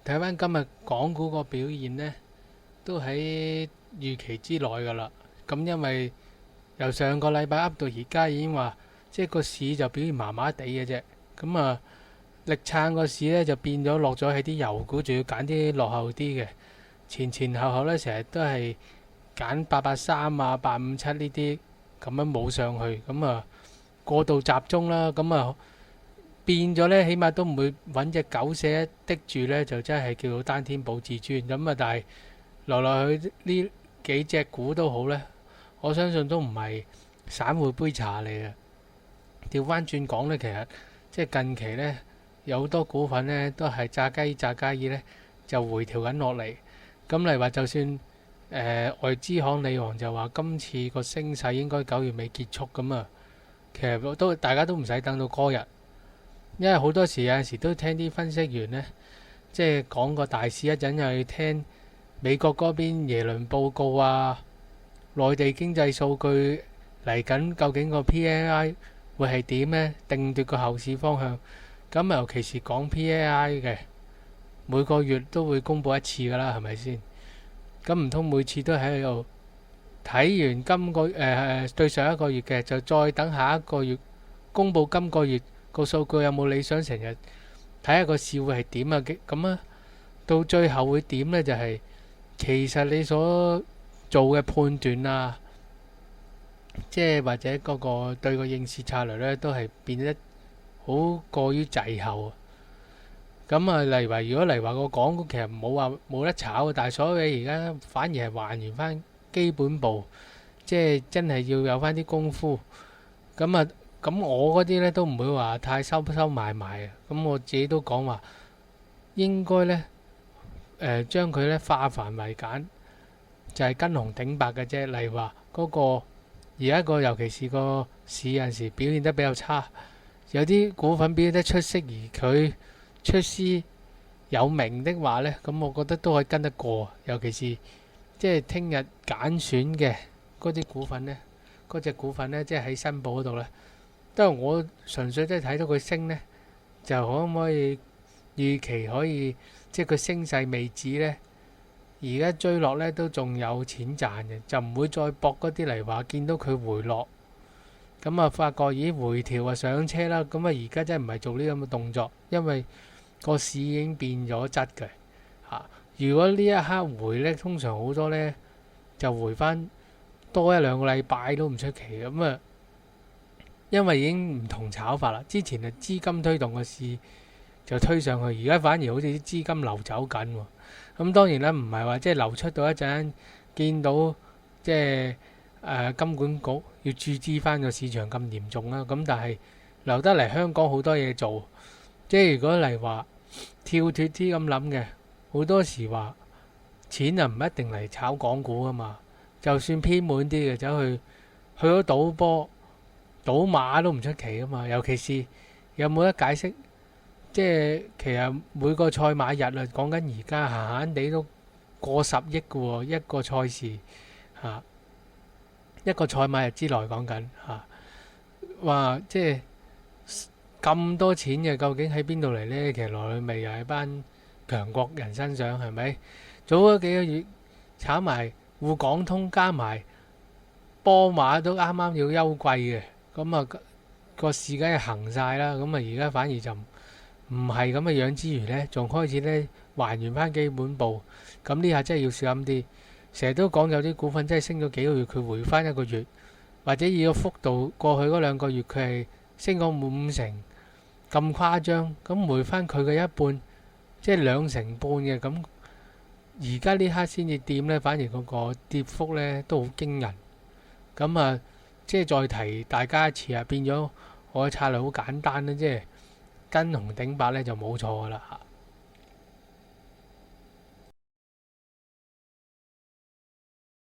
睇翻今日港股個表現呢，都喺預期之內㗎啦。咁因為由上個禮拜噏到而家已經話，即係個市就表現麻麻地嘅啫。咁啊，力撐個市呢，就變咗落咗喺啲油股，仲要揀啲落後啲嘅，前前後後呢，成日都係揀883啊、857呢啲咁樣冇上去，咁啊過度集中啦，咁啊變咗呢，起碼都唔會揾隻狗舍滴住呢，就真係叫到單天保至尊咁啊！但係來來去呢幾隻股都好呢，我相信都唔係散戶杯茶嚟嘅。調翻轉講呢，其實即係近期呢，有好多股份呢都係炸雞炸雞耳呢，就回調緊落嚟。咁例如話，就算外資行李行就話今次個升勢應該9月尾結束咁啊，其實都大家都唔使等到嗰日，因為好多時有陣時都聽啲分析員呢，即係講個大市一陣，又要聽美國嗰邊耶倫報告啊，內地經濟數據嚟緊究竟個 PMI 會係點呢？定奪個後市方向。咁尤其是講 PMI 嘅，每個月都會公佈一次㗎啦，係咪先？咁唔通每次都喺度睇完對上一個月嘅，就再等下一個月公佈今個月個數據有冇理想，成日睇下個市會係點啊？咁啊，到最後會點呢？就係其實你所做嘅判斷啊，即係或者嗰個對個應市策略呢，都係變得好過於滯後啊。咁啊，例如話，如果嚟話個港股其實冇話冇得炒嘅，但係所謂而家反而係還原翻基本步，即係真係要有翻啲功夫。咁啊，咁我嗰啲呢都唔會話太收收埋埋嘅。咁我自己都講話應該呢，將佢呢化繁為簡，就係跟紅頂白嘅啫。例如話嗰個而家個尤其是個市有陣時表現得比較差，有啲股份表現得出色而佢出師有名的話呢，咁我覺得都可以跟得過。尤其是即係聽日揀選嘅嗰啲股份呢，嗰隻股份呢，即係喺新報嗰度呢，都係我純粹都係睇到佢升呢，就可唔可以預期可以即係佢升勢未止呢，而家追落呢都仲有錢賺嘅，就唔會再搏嗰啲嚟話見到佢回落，咁啊發覺咦回調啊上車啦，咁啊而家真係唔係做呢咁嘅動作，因為個市已經變咗質嘅嚇。如果呢一刻回呢，通常好多呢就回翻多一兩個禮拜都唔出奇咁啊，因為已經唔同炒法啦。之前係資金推動個市就推上去，而家反而好似啲資金流走緊喎。咁當然啦，唔係話即係流出到一陣見到即係金管局要注資翻個市場咁嚴重啦。咁但係留得嚟香港好多嘢做，即係如果嚟話跳脱啲咁諗嘅，好多時話錢啊唔一定嚟炒港股啊嘛。就算偏門啲嘅走去咗賭波、賭馬都唔出奇啊嘛。尤其是有冇得解釋？即係其實每個賽馬日啊，講緊而家閒閒地都過10億嘅喎，一個賽事嚇，一個賽馬日之內講緊嚇，話即係咁多錢嘅，究竟喺邊度嚟呢？其實來去咪又係班強國人身上係咪？早嗰幾個月炒埋滬港通加埋波馬都啱啱要休季嘅，咁啊個市梗係行晒啦。咁啊而家反而就唔係咁嘅樣之餘呢，仲開始呢還原翻基本步。咁呢下真係要小心啲。成日都講有啲股份真係升咗幾個月，佢回翻一個月，或者以個幅度過去嗰2個月佢係升過5成咁誇張，咁回翻佢嘅一半，即係2成半嘅。咁而家呢刻先至掂呢，反而嗰個跌幅呢都好驚人。咁啊，即係再提大家一次啊，變咗我嘅策略好簡單啦，即係跟紅頂白呢就冇錯噶啦嚇。